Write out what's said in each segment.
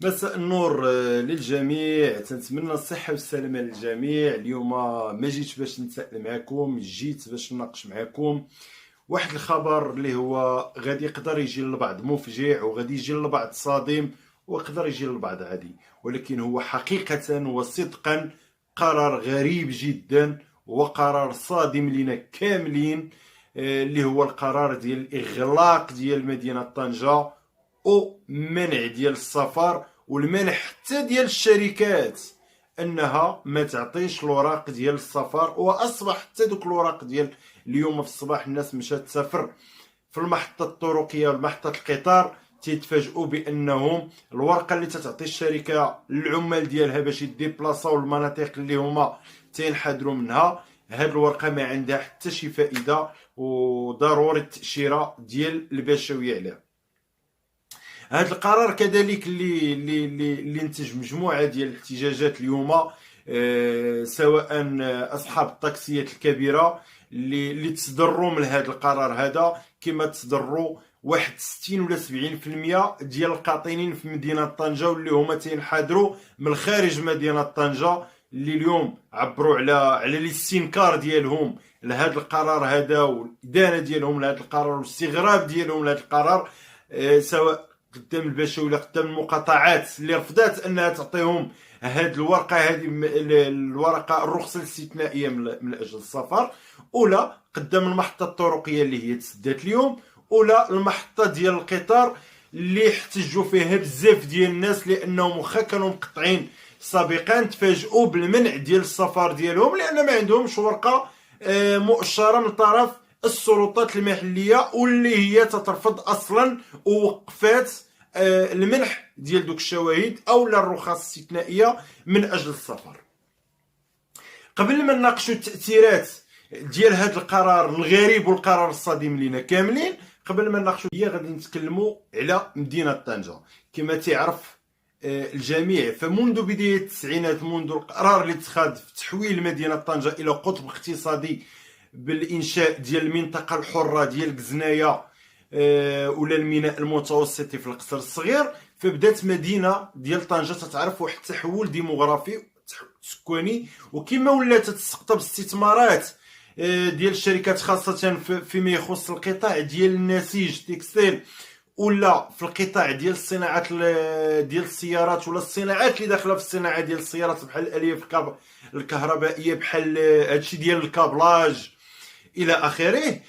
مساء النور للجميع. تنتمنى الصحة والسلامة للجميع. اليوم ما جيتش باش نتسائل معكم، جيت باش نناقش معكم واحد الخبر اللي هو غادي يقدر يجي للبعض مفجع، وغادي يجي للبعض صادم، ويقدر يجي للبعض عادي، ولكن هو حقيقة وصدقا قرار غريب جدا وقرار صادم لنا كاملين. اللي هو القرار ديال الإغلاق ديال مدينة طنجة ومنع ديال السفر، والمنع حتى ديال الشركات انها ما تعطيش الوراق ديال السفر. واصبح حتى دوك الوراق ديال اليوم في الصباح الناس مشات تسافر في المحطة الطرقية والمحطة القطار تيتفاجئوا بانهم الورقه اللي تتعطي الشركه للعمال ديالها باش يديبلاصاو المناطق اللي هما تينحدروا منها، هاد الورقه ما عندها حتى شي فائده، وضروري التاشيره ديال البشويه عليها. هذا القرار كذلك اللي انتج مجموعه ديال الاحتجاجات اليوم، سواء اصحاب الطاكسيات الكبيره اللي تصدروا من هذا القرار هذا، كما تصدروا واحد 60 ولا 70% ديال القاطنين في مدينه طنجه واللي هما تينحدروا من خارج مدينه طنجه، اللي اليوم عبروا على الاستنكار ديالهم لهذا القرار هذا والادانه ديالهم لهذا القرار والاستغراب ديالهم لهذا القرار، سواء قدام البشوي ولا قدام المقاطعات اللي رفضات انها تعطيهم هذه الورقه، هذه الورقه الرخصه الاستثنائيه من اجل السفر، ولا قدام المحطه الطرقيه اللي هي تسدات اليوم، ولا المحطه ديال القطار اللي احتجوا فيها بزاف ديال الناس لانهم واخا كانوا مقطعين سابقا تفاجئوا بالمنع ديال السفر ديالهم لان ما عندهمش ورقه مؤشره من طرف السلطات المحليه واللي هي تترفض اصلا ووقفات المنح ديال دوك الشواهد او الرخص الاستثنائيه من اجل السفر. قبل ما نناقشوا التاثيرات ديال هذا القرار الغريب والقرار الصادم لينا كاملين، قبل ما نناقشوا هي غادي نتكلموا على مدينه طنجه. كما تعرف الجميع، فمنذ بدايه التسعينات، منذ القرار اللي اتخذ في تحويل مدينه طنجه الى قطب اقتصادي بالانشاء ديال المنطقه الحره ديال كزنايه ولا الميناء المتوسطي في القصر الصغير، فبدات مدينه ديال طنجه تتعرف واحد التحول ديموغرافي سكاني، وكما ولات تستقطب استثمارات ديال الشركات خاصه فيما يخص القطاع ديال النسيج تكستيل، ولا في القطاع ديال الصناعات ديال السيارات، ولا الصناعات اللي داخله في الصناعه ديال السيارات بحال الالياف الكهربائيه، بحال هادشي ديال الكابلاج الى اخره.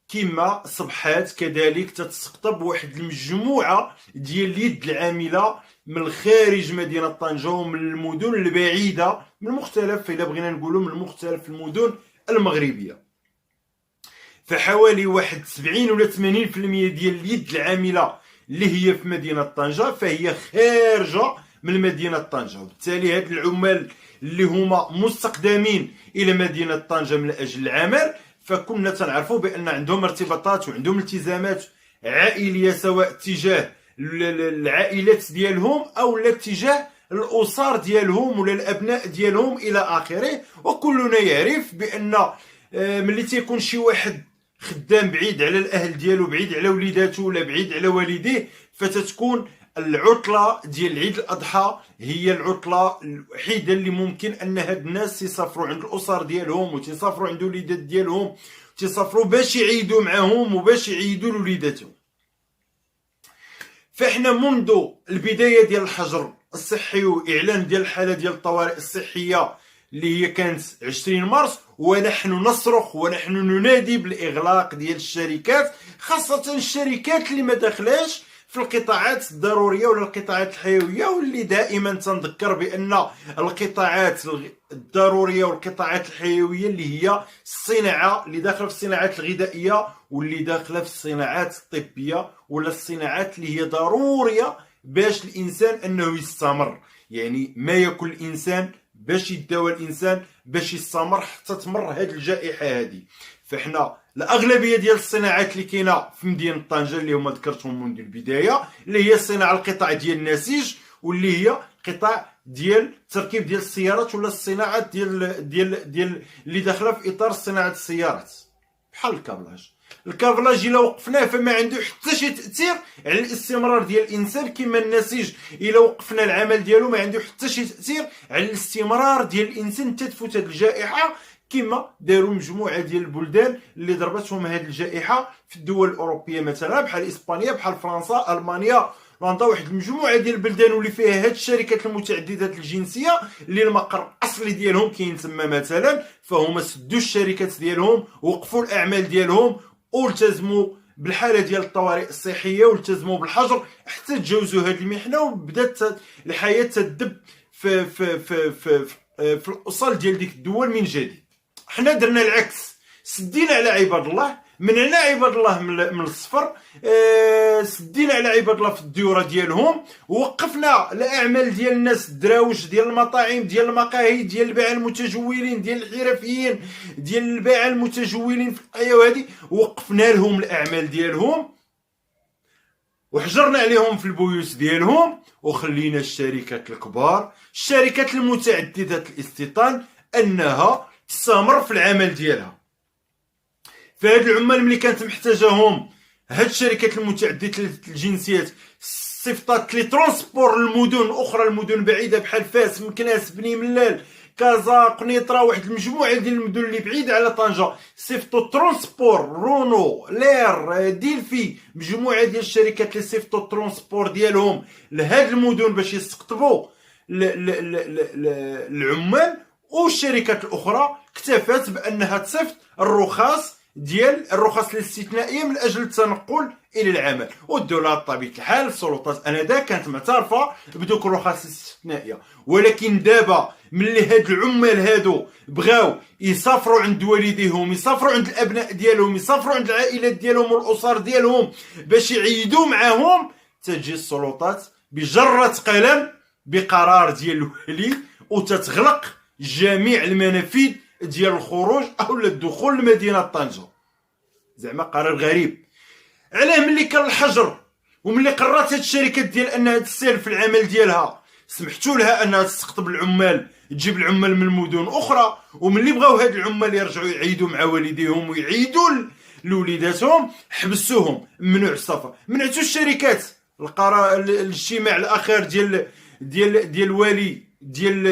كما صبحات كذلك تتستقطب واحد المجموعه ديال اليد العامله من خارج مدينه طنجه ومن المدن البعيده، من مختلف، الا بغينا نقولوا من مختلف المدن المغربيه. فحوالي واحد 70 ولا 80% ديال اليد العامله اللي هي في مدينه طنجه فهي خارجه من مدينه طنجه، وبالتالي هاد العمال اللي هما مستقدمين الى مدينه طنجه من اجل العمل، فكنا تنعرفوا بان عندهم ارتباطات وعندهم التزامات عائليه، سواء تجاه العائلات ديالهم او اتجاه الاسر ديالهم ولا الابناء ديالهم الى اخره. وكلنا يعرف بان ملي تيكون شي واحد خدام بعيد على الاهل ديالو، بعيد على وليداته ولا بعيد على والديه، فتتكون العطله ديال عيد الاضحى هي العطله الوحيده اللي ممكن ان هاد الناس يسافروا عند الاسر ديالهم وتسافروا عند وليدات ديالهم، تسافروا باش يعيدوا معهم وباش يعيدوا لوليداتهم. فاحنا منذ البدايه ديال الحجر الصحي واعلان ديال الحاله ديال الطوارئ الصحيه اللي هي كانت 20 مارس، ونحن نصرخ ونحن ننادي بالاغلاق ديال الشركات، خاصه الشركات اللي ما داخلاش في القطاعات الضروريه ولا القطاعات الحيويه، واللي دائما تنذكر بان القطاعات الضروريه والقطاعات الحيويه اللي هي الصناعه اللي داخله في الصناعات الغذائيه واللي داخله في الصناعات الطبيه ولا الصناعات اللي هي ضروريه باش الانسان انه يستمر، يعني ما ياكل الانسان باش يداوى الانسان باش يستمر حتى تمر هذه الجائحه هذه. فاحنا الاغلبيه ديال الصناعات اللي كاينه في مدينه طنجه اللي هما ذكرتهم منذ البدايه، اللي هي الصناعه القطاع ديال النسيج، واللي هي قطاع ديال التركيب ديال السيارات ولا الصناعات ديال اللي داخله في اطار صناعه السيارات بحال الكابلاج. الكافلاج الا وقفناه فما عنده حتى شي تاثير على الاستمرار ديال الانسان، كما النسيج الا وقفنا العمل ديالو ما عنده حتى شي تاثير على الاستمرار ديال الانسان حتى تفوت هذه الجائحه، كما داروا مجموعه ديال البلدان اللي ضربتهم هذه الجائحه في الدول الاوروبيه مثلا بحال اسبانيا بحال فرنسا المانيا هولندا، واحد المجموعه ديال البلدان واللي فيها هاد الشركات المتعدده الجنسيه اللي المقر الاصلي ديالهم كاين تما مثلا، فهما سدوا الشركات ديالهم وقفوا الاعمال ديالهم والتزموا بالحاله ديال الطوارئ الصحيه والتزموا بالحجر حتى تجاوزوا هذه المحنه وبدات الحياه تدب في الاصل ديال ديك الدول من جديد. حنا درنا العكس، سدينا على عباد الله، منعنا عباد الله من الصفر، سدينا على عباد الله في الديوره ديالهم، ووقفنا الاعمال ديال الناس الدراوش ديال المطاعم ديال المقاهي ديال البيع المتجولين ديال الحرفيين ديال البيع المتجولين في القريه هذه، وقفنا لهم الاعمال ديالهم وحجرنا عليهم في البيوت ديالهم، وخلينا الشركات الكبار الشركات المتعدده الاستيطان انها تستمر في العمل ديالها. فهاد العمال ملي كانت محتاجاهم هاد الشركات المتعدده الجنسيات صيفطات لي ترونسبور للمدن الاخرى، المدن بعيده بحال فاس مكناس بني ملال كازا قنيطره، واحد المجموعه ديال المدن اللي بعيده على طنجه، صيفطوا ترونسبور رونو لير ديلفي، مجموعه ديال الشركات اللي صيفطوا الترونسبور ديالهم لهاد المدن باش يستقطبوا العمال، والشركات الاخرى اكتفت بانها تصيفط الرخص الاستثنائيه من اجل التنقل الى العمل، والدوله بطبيعه الحال السلطات انذاك كانت معترفه بدوك الرخص الاستثنائيه. ولكن دابا ملي هاد العمال هادو بغاو يسافروا عند والديهم، يسافروا عند الابناء ديالهم، يسافروا عند العائلات ديالهم والاسر ديالهم باش يعيدوا معاهم، تجي السلطات بجره قلم بقرار ديال الولي وتتغلق جميع المنافذ ديال الخروج او الدخول لمدينه طنجه. زعما قرار غريب. علاه ملي كان الحجر وملي قررت هاد الشركات ديال انها تسير في العمل ديالها سمحتوا لها انها تستقطب العمال، تجيب العمال من مدن اخرى، وملي بغاو هاد العمال يرجعوا يعيدوا مع والديهم ويعيدوا لوليداتهم حبسوهم، ممنوع السفر. منعتوا الشركات. القرار الاجتماع الاخير ديال الوالي ديال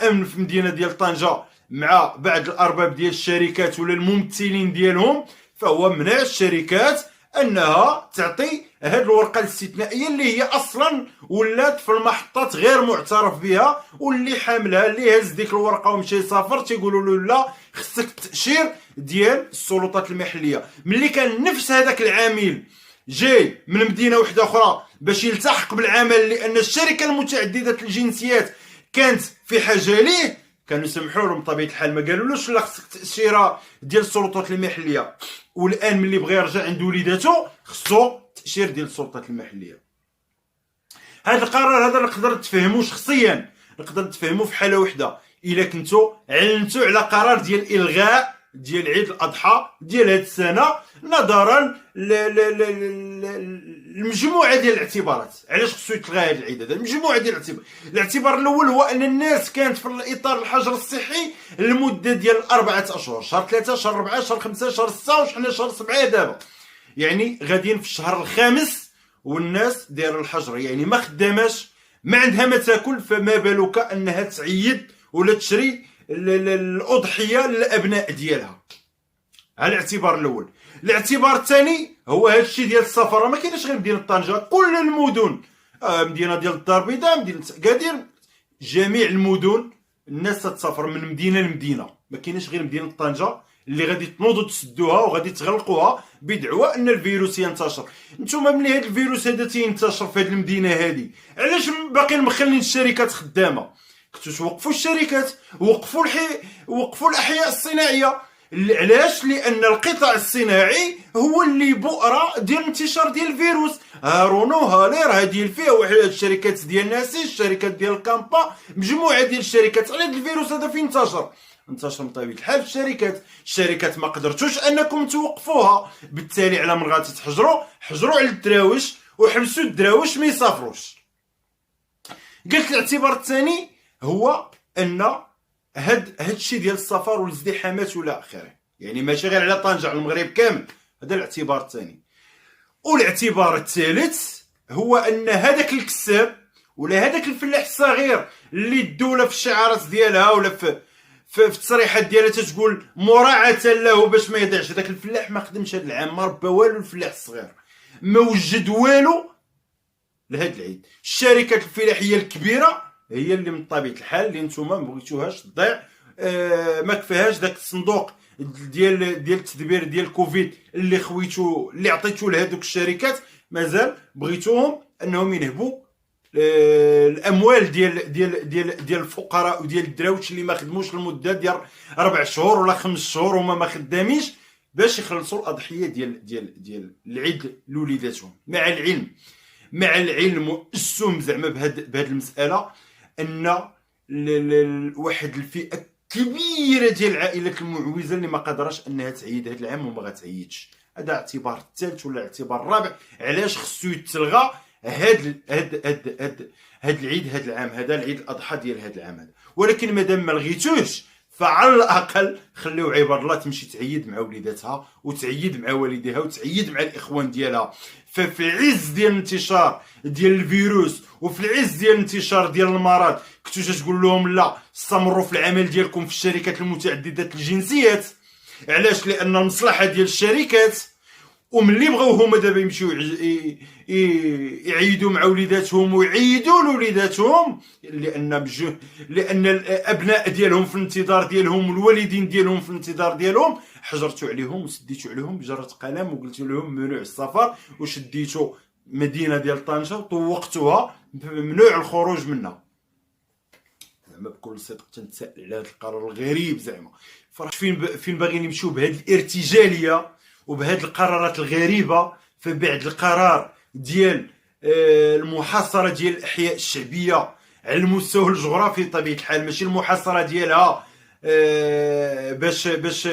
الامن في مدينه ديال طنجه مع بعض الارباب ديال الشركات ولا الممثلين ديالهم، فهو منع الشركات انها تعطي هذه الورقه الاستثنائيه اللي هي اصلا ولات في المحطات غير معترف بها، واللي حاملها اللي هز ديك الورقه ومشى يسافر تيقولوا له لا خصك التاشير ديال السلطات المحليه. ملي كان نفس هذاك العامل جاي من مدينه واحده اخرى باش يلتحق بالعمل لان الشركه المتعدده الجنسيات كانت في حاجه ليه، كانوا يسمحوا لهم بطبيعه الحال، ما قالولوش لا خصك تاشيره ديال السلطات المحليه. والان ملي بغى يرجع عند وليداتو خصو تاشير ديال السلطات المحليه. هذا القرار هذا نقدر نتفهمو شخصيا، نقدر نتفهمو في حاله واحده، الا كنتو علنتو على قرار ديال الغاء ديال عيد الاضحى ديال هاد السنه نظرا المجموعه ديال الاعتبارات. علاش خصو يتلغى هذا العيد؟ هذا المجموعه ديال الاعتبارات. الاعتبار الاول هو ان الناس كانت في الاطار الحجر الصحي لمده ديال 4 اشهر، شهر 3 شهر 4 شهر 5 شهر 6 وحنا شهر 7 دابا، يعني غاديين في الشهر الخامس والناس دايره الحجر، يعني ما خداماش، ما عندها ما تاكل، فما بالك انها تعيد ولا تشري الاضحيه للابناء ديالها. على الاعتبار الاول. الاعتبار الثاني هو هذا الشيء ديال السفر، ما كاينش غير مدينه طنجه، كل المدن، مدينه ديال الدار البيضاء، مدينه اكادير، جميع المدن الناس تتسافر من مدينه لمدينه، ما كاينش غير مدينه طنجه اللي غادي تنوضوا تسدوها وغادي تغلقوها بدعوى ان الفيروس ينتشر. نتوما ملي هذا الفيروس هذا تينتشر في هذه المدينه هذه، علاش باقيين مخلين الشركات خدامه؟ كنتو توقفوا الشركات، وقفوا الاحياء الصناعيه. علاش؟ لان القطاع الصناعي هو اللي بؤره ديال انتشار ديال الفيروس. هارونو هالير هذه الفئه واحد الشركات ديال ناسيس، الشركات ديال الكامبا، مجموعه ديال الشركات. على الفيروس هذا فين انتشر بطبيعه الحال في الشركات ما قدرتوش انكم توقفوها، بالتالي على من غادي تحجروا، حجروا على الدراوش وحبسوا الدراوش ما يسافروش. قلت الاعتبار الثاني هو ان هاد الشيء ديال السفر والازدحامات ولا اخره، يعني ماشي غير على طنجة، على المغرب كامل. هذا الاعتبار الثاني. والاعتبار الثالث هو ان هذاك الكساب ولا هذاك الفلاح الصغير اللي الدوله في الشعارات ديالها ولا في التصريحات ديالها تتقول مراعاة له باش ما يضيعش، هذاك الفلاح ما خدمش هذا العام، ما ربى والو الفلاح الصغير، ما وجد والو لهاد العيد. الشركات الفلاحيه الكبيره هي اللي من طبيعه الحال اللي نتوما ما بغيتوهاش تضيع، ما كفاهاش داك الصندوق ديال التدبير ديال كوفيد اللي خويتو اللي عطيتو لهذوك الشركات، مازال بغيتوهم انهم ينهبوا الاموال ديال الفقراء وديال الدراويش اللي ما خدموش لمده ديال 4 شهور ولا 5 شهور هما ما خدامينش باش يخلصوا الاضحيه ديال العيد لوليداتهم. مع العلم والسم زعما بهاد المساله ان واحد الفئه كبيره ديال العائلات المعوزه اللي ما قادراش انها تعيد هذا العام وما غتعيدش. هذا اعتبار الثالث ولا اعتبار الرابع علاش خصو يتلغى هاد العيد هاد العام، هذا العيد الاضحى ديال هاد العام هذا. ولكن مادام ما لغيتوش فعلى الاقل خليو عباد الله تمشي تعيد مع وليداتها وتعيد مع والديها وتعيد مع الاخوان ديالها. ففي العز ديال الانتشار ديال الفيروس وفي العز ديال الانتشار ديال المرض كنتو تقول لهم لا استمروا في العمل ديالكم في الشركات المتعدده الجنسيات. علاش؟ لان المصلحه ديال الشركات، وملي بغاو هما دابا يمشيو يعيدوا مع وليداتهم ويعيدوا لوليداتهم، لان الابناء ديالهم في الانتظار ديالهم والوالدين ديالهم في الانتظار ديالهم، حجرتوا عليهم وسديتوا عليهم بجره قلم وقلتوا لهم ممنوع السفر، وشديتوا مدينه ديال طنجه وطوقتوها ممنوع الخروج منها. زعما بكل صدق تنتسائل على هذا القرار الغريب زعما فين باغيين يمشيو بهذه الارتجاليه وبهذه القرارات الغريبه. فبعد القرار ديال المحاصره ديال الاحياء الشعبيه على المستوى الجغرافي بطبيعه الحال، ماشي المحاصره ديالها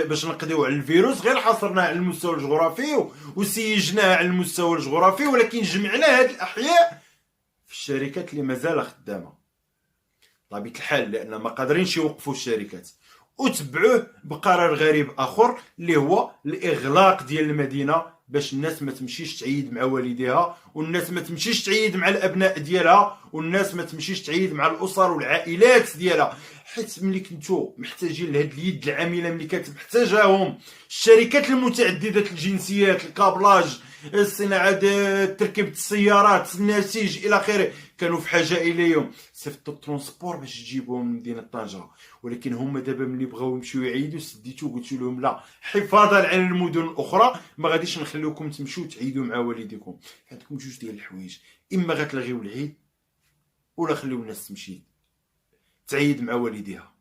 باش نقضيو على الفيروس، غير حصرناها على المستوى الجغرافي وسيجناها على المستوى الجغرافي، ولكن جمعنا هذه الاحياء في الشركات اللي مازال خدامه بطبيعه الحال، لان ما قادرينش يوقفوا الشركات. وتبعوه بقرار غريب اخر اللي هو الاغلاق ديال المدينه باش الناس ما تمشيش تعيد مع والديها، والناس ما تمشيش تعيد مع الابناء ديالها، والناس ما تمشيش تعيد مع الاسر والعائلات ديالها. حيت ملي كنتو محتاجين لهاد اليد العامله، ملي كانت محتاجاهم الشركات المتعدده الجنسيات، الكابلاج، الصناعه تركيبه السيارات، النسيج الى اخره، كانوا في حاجه اليهم، صيفطوا الترونسبور باش يجيبوهم من مدينه طنجه. ولكن هما دابا ملي بغاو يمشيو يعيدوا سديتو وقلتوا لهم لا، حفاظا على المدن الاخرى ما غاديش نخليوكم تمشيو تعيدوا مع والديكم. عندكم جوج ديال الحوايج، اما غتلغيو العيد ولا خليو الناس تمشي تعيد مع والديها.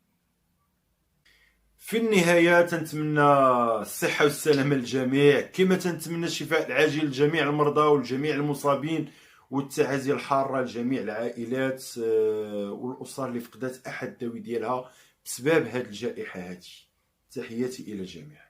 في النهايه تنتمنى الصحه والسلامه للجميع، كما تنتمنى الشفاء العاجل لجميع المرضى ولجميع المصابين، والتعازي الحاره لجميع العائلات والاسر اللي فقدت احد ذوي ديالها بسبب هذه الجائحه هذه. تحياتي الى الجميع.